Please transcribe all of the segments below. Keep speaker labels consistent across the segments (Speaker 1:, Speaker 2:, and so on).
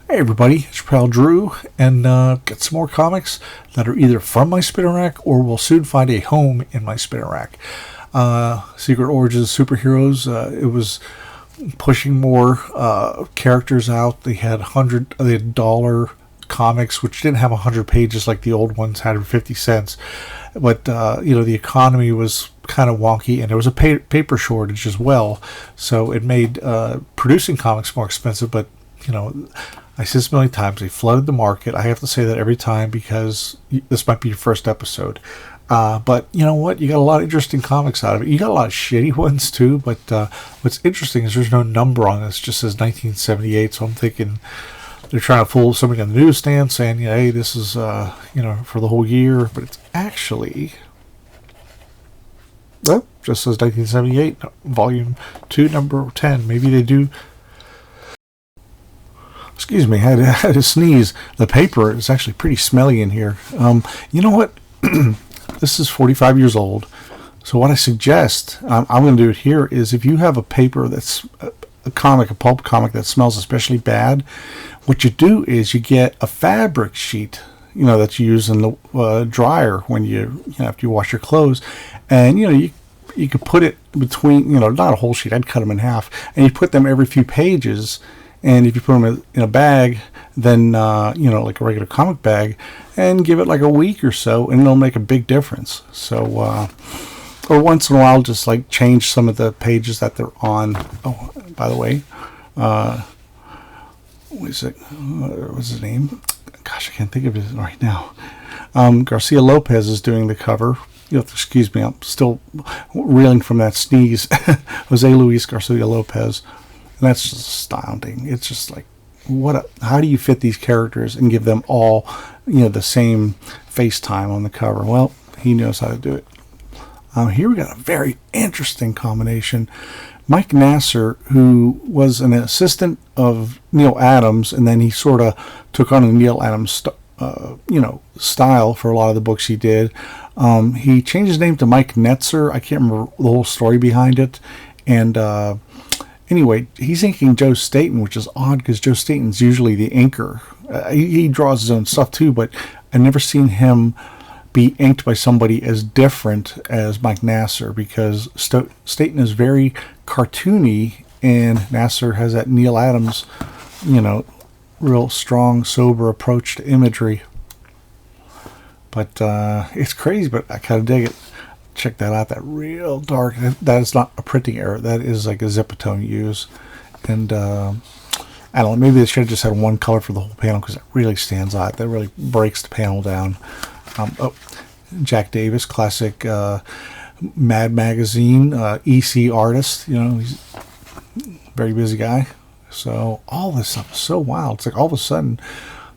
Speaker 1: Hey everybody, it's your pal Drew, and got some more comics that are either from my spinner rack or will soon find a home in my spinner rack. Secret Origins Superheroes, it was pushing more characters out. They had $100 comics, which didn't have 100 pages like the old ones had for 50 cents. But, the economy was kind of wonky, and there was a paper shortage as well. So it made producing comics more expensive, but, I said this a million times, they flooded the market. I have to say that every time because this might be your first episode. But you know what? You got a lot of interesting comics out of it. You got a lot of shitty ones too, but what's interesting is there's no number on this. It just says 1978, so I'm thinking they're trying to fool somebody on the newsstand saying, hey, this is, for the whole year. But it's actually, well, just says 1978, volume 2, number 10. Maybe they do. Excuse me, I had to sneeze. The paper is actually pretty smelly in here. You know what? This is 45 years old. So what I suggest, I'm going to do it here, is if you have a paper that's a pulp comic that smells especially bad, what you do is you get a fabric sheet, that you use in the dryer when after you wash your clothes, and you could put it between, not a whole sheet, I'd cut them in half, and you put them every few pages. And if you put them in a bag, then, like a regular comic bag, and give it like a week or so, and it'll make a big difference. So, or once in a while, just like change some of the pages that they're on. Oh, by the way, what is it? What's his name? Gosh, I can't think of it right now. Garcia Lopez is doing the cover. Excuse me, I'm still reeling from that sneeze. Jose Luis Garcia Lopez. And that's just astounding. It's just like, how do you fit these characters and give them all, the same face time on the cover? Well, he knows how to do it. Here we got a very interesting combination. Mike Nasser, who was an assistant of Neil Adams, and then he sort of took on a Neil Adams, style for a lot of the books he did. He changed his name to Mike Netzer. I can't remember the whole story behind it. And, anyway, he's inking Joe Staton, which is odd because Joe Staton's usually the inker. He draws his own stuff too, but I've never seen him be inked by somebody as different as Mike Nasser, because Staton is very cartoony and Nasser has that Neil Adams, real strong, sober approach to imagery. But it's crazy, but I kind of dig it. Check that out. That real dark. That is not a printing error. That is like a Zipatone use. And I don't know. Maybe they should have just had one color for the whole panel because it really stands out. That really breaks the panel down. Jack Davis, classic Mad Magazine EC artist. He's a very busy guy. So all this stuff is so wild. It's like all of a sudden,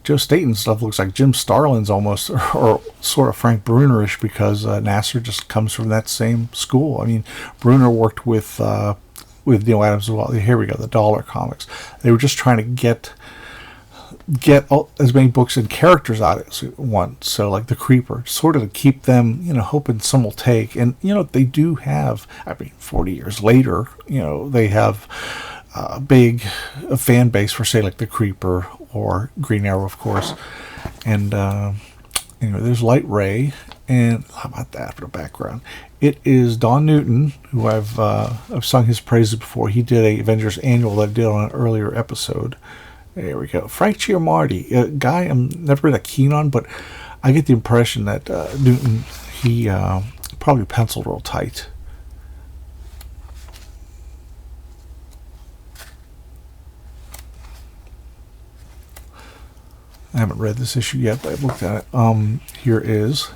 Speaker 1: Joe Staton stuff looks like Jim Starlin's almost, or sort of Frank Brunerish, because Nasser just comes from that same school. I mean, Bruner worked with Neil Adams as well. Here we go, the Dollar comics. They were just trying to get as many books and characters out at once. So like the Creeper, sort of to keep them, hoping some will take. And they do have. 40 years later, they have a big fan base for, say, like the Creeper or Green Arrow, of course. And there's Light Ray, and how about that for the background? It is Don Newton, who I've sung his praises before. He did a Avengers Annual that I did on an earlier episode. There we go. Frank Giamatti, a guy I'm never been that keen on, but I get the impression that Newton, he probably penciled real tight. I haven't read this issue yet, but I've looked at it. Here is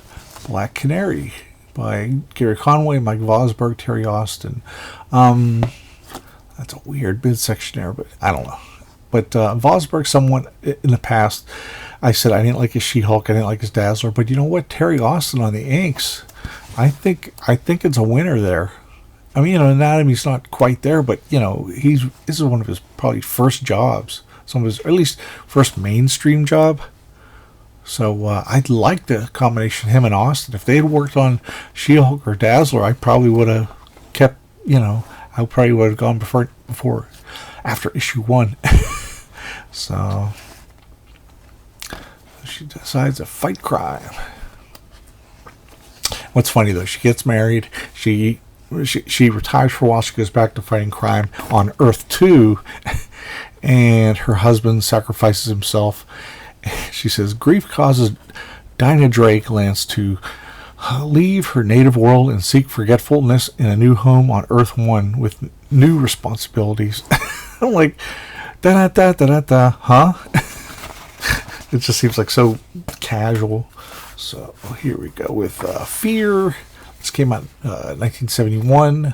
Speaker 1: Black Canary by Gary Conway, Mike Vosberg, Terry Austin. That's a weird midsection there, but I don't know. But Vosberg, somewhat in the past, I said I didn't like his She-Hulk, I didn't like his Dazzler, but you know what? Terry Austin on the inks, I think it's a winner there. I mean, Anatomy's not quite there, but this is one of his probably first jobs. Some of his, at least, first mainstream job. So I'd like the combination of him and Austin. If they had worked on She-Hulk or Dazzler, I probably would have kept, I probably would have gone before after issue 1. So she decides to fight crime. What's funny though, she gets married, she retires for a while, she goes back to fighting crime on Earth 2, and her husband sacrifices himself. She says, grief causes Dinah Drake Lance to leave her native world and seek forgetfulness in a new home on Earth 1 with new responsibilities. I'm like, da-da-da-da-da-da, huh? It just seems like so casual. So here we go with Fear. This came out 1971,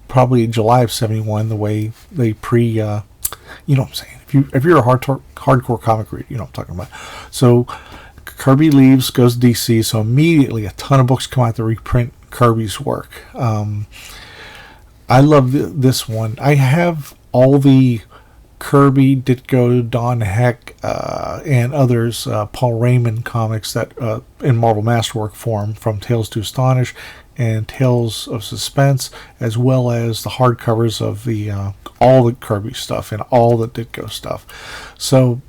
Speaker 1: probably July of 71, the way they you know what I'm saying. If you're a hardcore comic reader, you know what I'm talking about. So Kirby leaves, goes to DC, so immediately a ton of books come out to reprint Kirby's work. I love this one. I have all the Kirby, Ditko, Don Heck, and others, Paul Raymond comics that in Marvel Masterwork form, from Tales to Astonish and Tales of Suspense, as well as the hardcovers of the all the Kirby stuff and all the Ditko stuff. So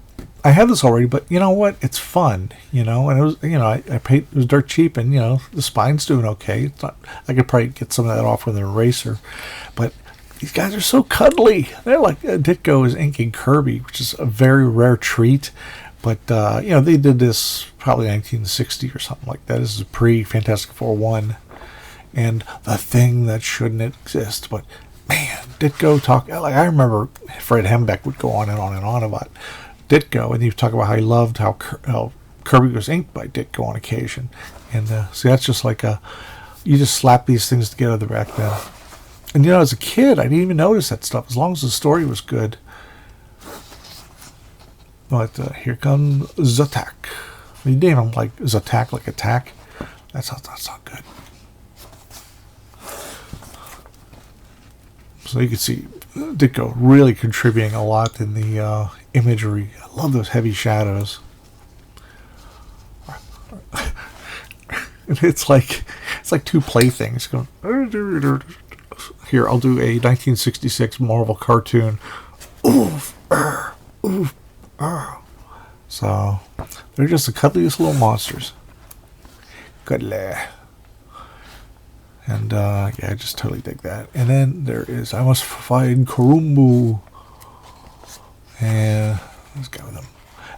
Speaker 1: I have this already, but you know what? It's fun, you know. And it was, you know, I paid, it was dirt cheap, and you know the spine's doing okay. It's not. I could probably get some of that off with an eraser, but these guys are so cuddly. They're like Ditko is inking Kirby, which is a very rare treat. But you know, they did this probably 1960 or something like that. This is pre-Fantastic Four 1, and the thing that shouldn't exist. But man, Ditko like I remember Fred Hembeck would go on and on and on about Ditko, and he would talk about how he loved how Kirby was inked by Ditko on occasion. And see, that's just like you just slap these things together back then. And you know, as a kid, I didn't even notice that stuff, as long as the story was good. But here comes Zatak. You name him like Zatak, like attack. That's not good. So you can see Ditko really contributing a lot in the imagery. I love those heavy shadows. It's like two playthings going. Here, I'll do a 1966 Marvel cartoon. Oof, oof, So, they're just the cuddliest little monsters. Cuddly. And, yeah, I just totally dig that. And then there is, I Must Find Kurumbu. And let's go with them.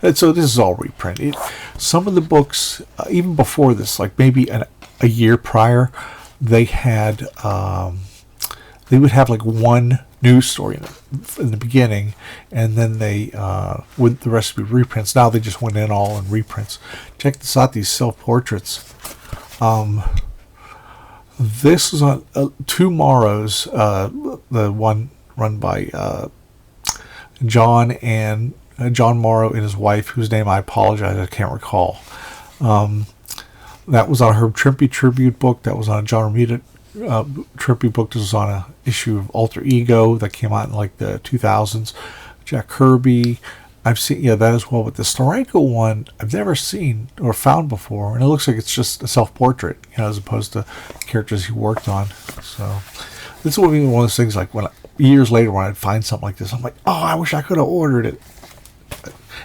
Speaker 1: And so this is all reprinted. Some of the books, even before this, like maybe a year prior, they had... they would have like one news story in the beginning, and then they would the rest would be reprints. Now they just went in all in reprints. Check this out, these self-portraits. This is on Tomorrow's, the one run by John Morrow and his wife, whose name I apologize, I can't recall. That was on a Herb Trimpe tribute book. That was on a John Romita tribute book. This was on a issue of Alter Ego that came out in like the 2000s. Jack Kirby, I've seen that as well. But the Steranko one I've never seen or found before, and it looks like it's just a self-portrait, as opposed to characters he worked on. So this will be one of those things like years later when I'd find something like this, I'm like, oh, I wish I could have ordered it.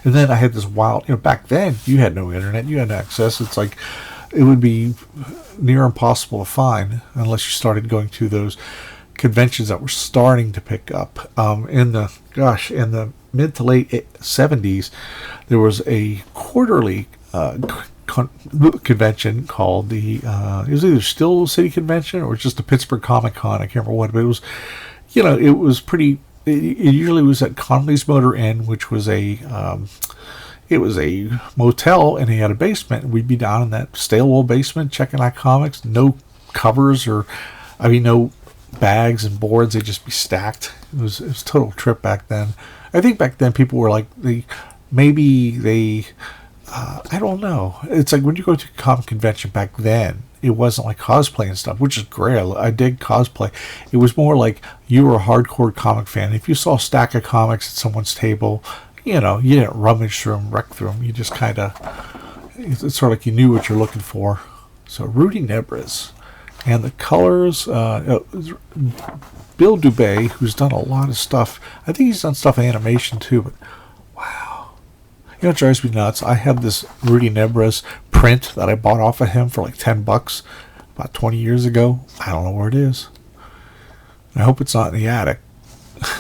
Speaker 1: And then I had this wild, back then you had no internet, you had no access. It's like it would be near impossible to find unless you started going to those conventions that were starting to pick up. In the mid to late 70s, there was a quarterly convention called it was either Still City Convention or just the Pittsburgh Comic Con. I can't remember what, but it was, it was pretty. It usually was at Conley's Motor Inn, which was it was a motel, and he had a basement. We'd be down in that stale old basement checking out comics. No covers no bags and boards. They'd just be stacked. It was a total trip back then. I think back then people were like, I don't know. It's like when you go to a comic convention back then, it wasn't like cosplay and stuff, which is great. I dig cosplay. It was more like you were a hardcore comic fan. If you saw a stack of comics at someone's table, you didn't rummage through them, wreck through them. You just kind of, it's sort of like you knew what you're looking for. So Rudy Nebres. And the colors, Bill Dubé, who's done a lot of stuff. I think he's done stuff in animation too, but wow. You know, it drives me nuts. I have this Rudy Nebres print that I bought off of him for like $10 about 20 years ago. I don't know where it is. I hope it's not in the attic.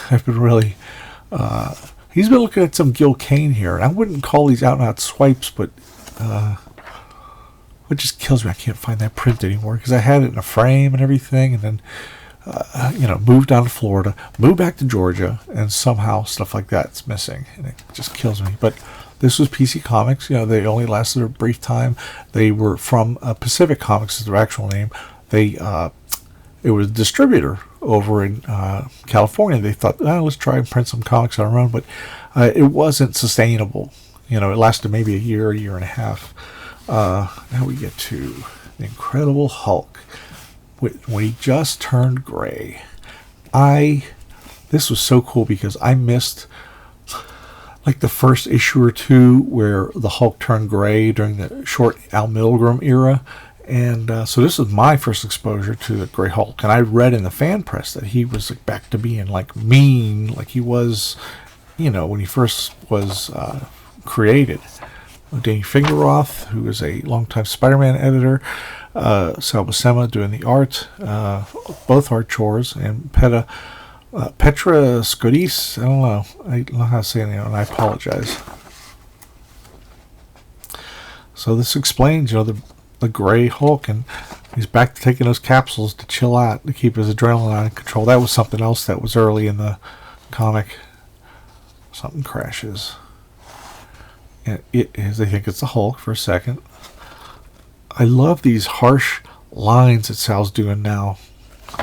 Speaker 1: I've been really... he's been looking at some Gil Kane here, and I wouldn't call these out-and-out swipes, but it just kills me. I can't find that print anymore because I had it in a frame and everything, and then moved down to Florida, moved back to Georgia, and somehow stuff like that's missing, and it just kills me. But this was PC Comics. You know, they only lasted a brief time. They were from Pacific Comics, is their actual name. It was a distributor over in California. They thought, let's try and print some comics on our own, but it wasn't sustainable. You know, it lasted maybe a year and a half. Now we get to the Incredible Hulk when he just turned gray. This was so cool because I missed like the first issue or two where the Hulk turned gray during the short Al Milgrom era. And so this was my first exposure to the Grey Hulk. And I read in the fan press that he was like back to being like mean, like he was, when he first was created. Danny Fingeroth, who was a longtime Spider-Man editor, Sal Buscema doing the art, both art chores, and Petra Scodis. I don't know how to say it, and I apologize. So this explains, the Grey Hulk, and he's back to taking those capsules to chill out, to keep his adrenaline under control. That was something else that was early in the comic. Something crashes. And it is, I think it's the Hulk for a second. I love these harsh lines that Sal's doing now.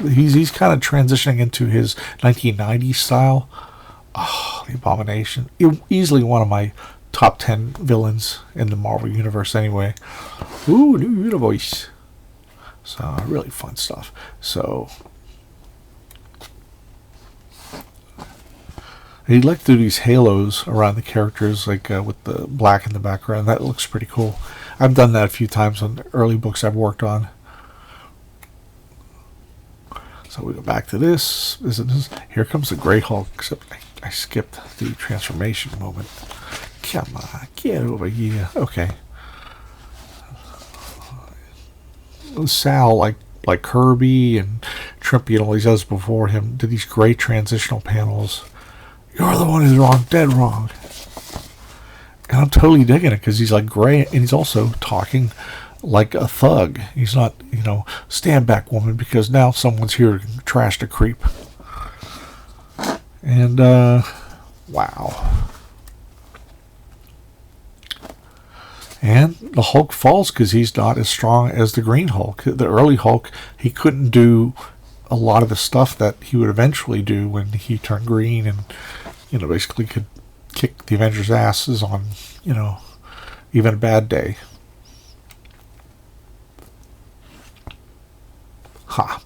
Speaker 1: He's kind of transitioning into his 1990s style. Oh, the Abomination. Easily one of my top 10 villains in the Marvel Universe anyway. Ooh, new universe. So, really fun stuff. So, he'd like to do these halos around the characters, like with the black in the background. That looks pretty cool. I've done that a few times on early books I've worked on. So we go back to this. Here comes the Grey Hulk, except I skipped the transformation moment. Come on, get over here. Okay. Sal, like Kirby and Trippy and all these others before him, did these great transitional panels. You're the one who's wrong, dead wrong. And I'm totally digging it because he's like gray, and he's also talking like a thug. He's not, stand back, woman, because now someone's here to trash the creep. And, wow. And the Hulk falls because he's not as strong as the Green Hulk. The early Hulk, he couldn't do a lot of the stuff that he would eventually do when he turned green and, basically could kick the Avengers' asses on, even a bad day.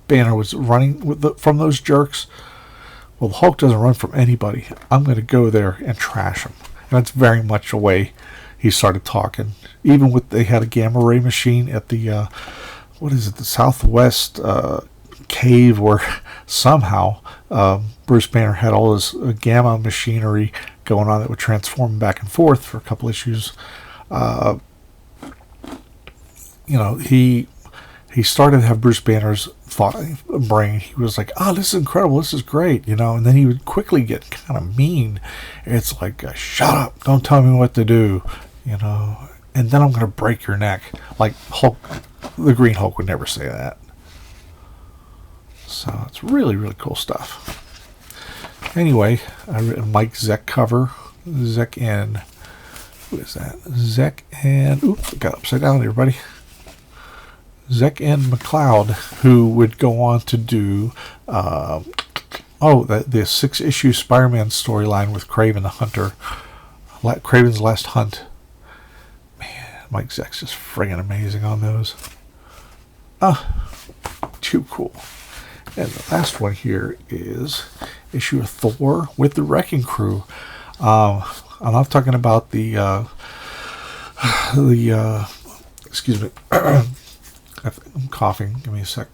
Speaker 1: Banner was running from those jerks. Well, the Hulk doesn't run from anybody. I'm going to go there and trash him. And that's very much the way he started talking. Even they had a gamma ray machine at the, the Southwest cave where somehow Bruce Banner had all this gamma machinery going on that would transform him back and forth for a couple issues. He started to have Bruce Banner's brain. He was like, this is incredible, this is great, and then he would quickly get kind of mean. It's like, shut up, don't tell me what to do, and then I'm going to break your neck. Like Hulk, the Green Hulk would never say that. So it's really, really cool stuff. Anyway, I read a Mike Zeck cover. Zeck and... Who is that? Zeck and... Oops, it got upside down there, buddy. Zeck and McLeod, who would go on to do... the 6-issue Spider-Man storyline with Kraven the Hunter. Kraven's Last Hunt. Man, Mike Zeck's just friggin' amazing on those. Too cool. And the last one here is issue of Thor with the Wrecking Crew. I'm not talking about the excuse me. I'm coughing. Give me a sec.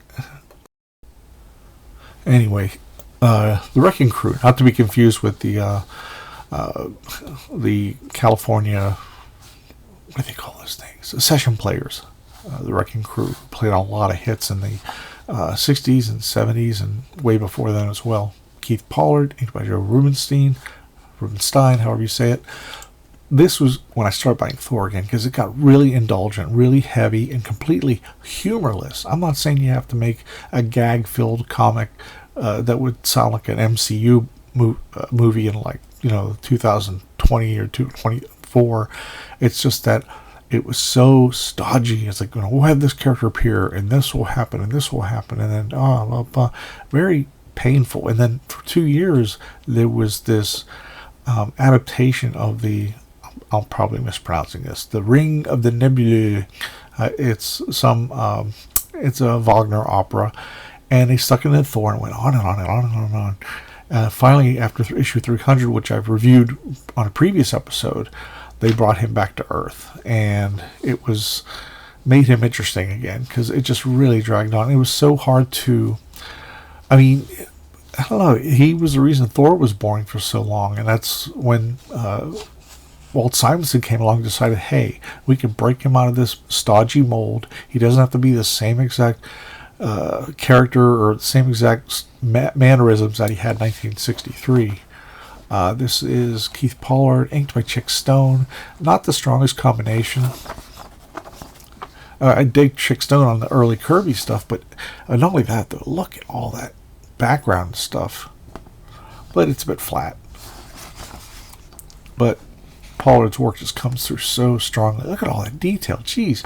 Speaker 1: Anyway, the Wrecking Crew, not to be confused with the the California, what do they call those things? Session players. The Wrecking Crew played a lot of hits in the 60s and 70s and way before then as well. Keith Pollard, inked by Joe Rubenstein, however you say it. This was when I started buying Thor again, because it got really indulgent, really heavy, and completely humorless. I'm not saying you have to make a gag-filled comic that would sound like an MCU movie in 2020 or 2024. It's just that it was so stodgy. It's like, we'll have this character appear, and this will happen, and this will happen, and then very painful. And then for 2 years, there was this adaptation of I'm probably mispronouncing this, The Ring of the Nebulae. It's a Wagner opera, and they stuck it in Thor and went on and on and on and on and on. Finally, after issue 300, which I've reviewed on a previous episode, they brought him back to Earth, and it made him interesting again, because it just really dragged on. It was so hard to, I don't know, he was the reason Thor was boring for so long, and that's when Walt Simonson came along and decided, hey, we can break him out of this stodgy mold. He doesn't have to be the same exact character or the same exact mannerisms that he had in 1963. This is Keith Pollard, inked by Chick Stone. Not the strongest combination. I dig Chick Stone on the early Kirby stuff, but not only that, though, look at all that background stuff. But it's a bit flat. But Pollard's work just comes through so strongly. Look at all that detail. Jeez.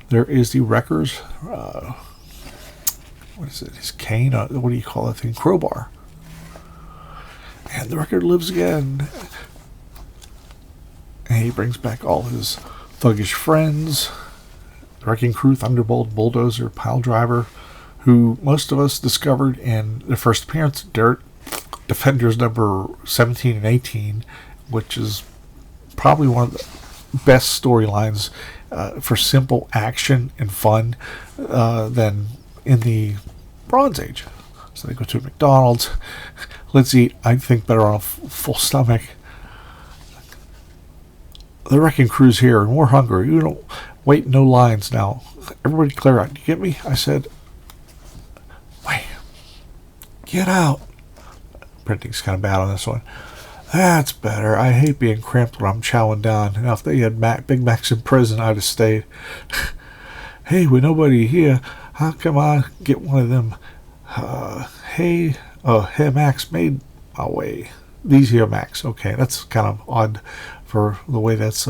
Speaker 1: There is the Wreckers. What is it? His cane? What do you call that thing? Crowbar. And the Wrecker lives again. And he brings back all his thuggish friends. The Wrecking Crew, Thunderbolt, Bulldozer, Piledriver, who most of us discovered in the first appearance, Dirt Defenders number 17 and 18, which is probably one of the best storylines for simple action and fun than in the Bronze Age. So they go to a McDonald's. Let's eat, I think, better on a full stomach. The Wrecking Crew's here, and we're hungry. You don't wait, no lines now. Everybody clear out. You get me? I said, wait, get out. Printing's kind of bad on this one. That's better. I hate being cramped when I'm chowing down. Now, if they had Big Macs in prison, I'd have stayed. Hey, with nobody here, how come I get one of them? Hey, Max made my way. These here Max. Okay, that's kind of odd for the way that's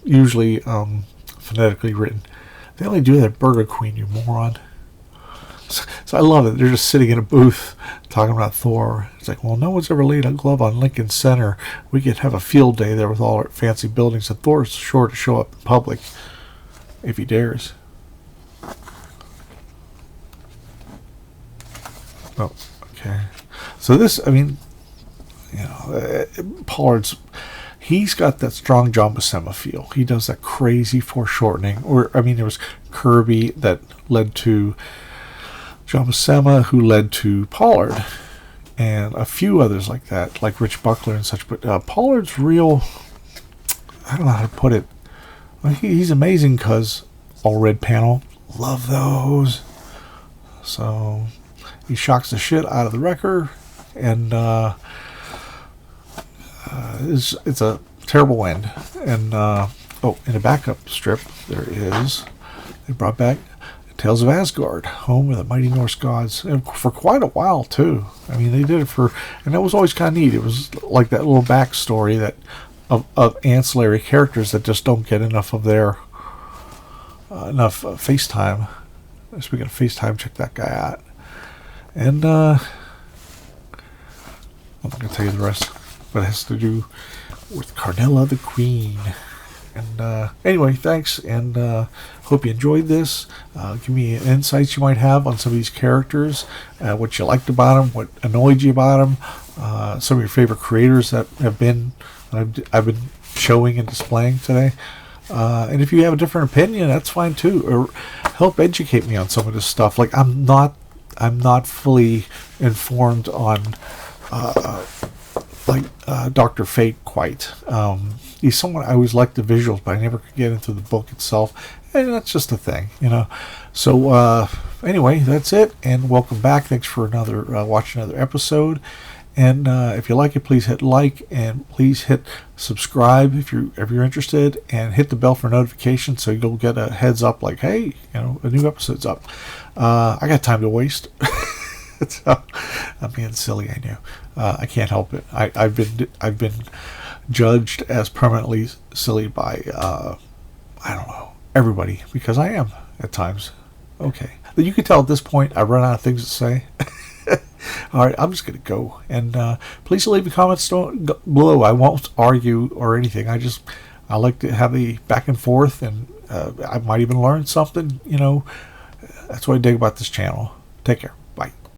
Speaker 1: usually phonetically written. They only do that at Burger Queen, you moron. So I love it. They're just sitting in a booth talking about Thor. It's like, well, no one's ever laid a glove on Lincoln Center. We could have a field day there with all our fancy buildings. And Thor's sure to show up in public if he dares. Oh, okay. So this, Pollard's, he's got that strong John Buscema feel. He does that crazy foreshortening. There was Kirby that led to John Buscema, who led to Pollard, and a few others like that, like Rich Buckler and such. But Pollard's real, I don't know how to put it. He's amazing because all red panel, love those. So he shocks the shit out of the Wrecker, and it's a terrible end. And in a backup strip, there is, they brought back Tales of Asgard, home of the mighty Norse gods, and for quite a while too. They did it and that was always kind of neat. It was like that little backstory that of ancillary characters that just don't get enough of their FaceTime. Speaking of FaceTime, check that guy out. And I'm not going to tell you the rest, but it has to do with Carnella the Queen. And anyway, thanks, and hope you enjoyed this. Give me insights you might have on some of these characters, what you liked about them, what annoyed you about them, some of your favorite creators that I've been showing and displaying today. And if you have a different opinion, that's fine too. Or help educate me on some of this stuff. Like I'm not fully informed on like Dr. Fate quite. He's someone I always liked the visuals, but I never could get into the book itself, and that's just a thing, you know. So anyway, that's it, and welcome back. Thanks for watching another episode. And if you like it, please hit like, and please hit subscribe if you're interested, and hit the bell for notifications so you'll get a heads up like, hey, you know, a new episode's up. I got time to waste. So, I'm being silly, I know. I can't help it. I've been judged as permanently silly by I don't know, everybody, because I am at times. Okay, you can tell at this point I've run out of things to say. All right, I'm just going to go. And please leave a comment below. I won't argue or anything. I like to have the back and forth, and I might even learn something. You know, that's what I dig about this channel. Take care.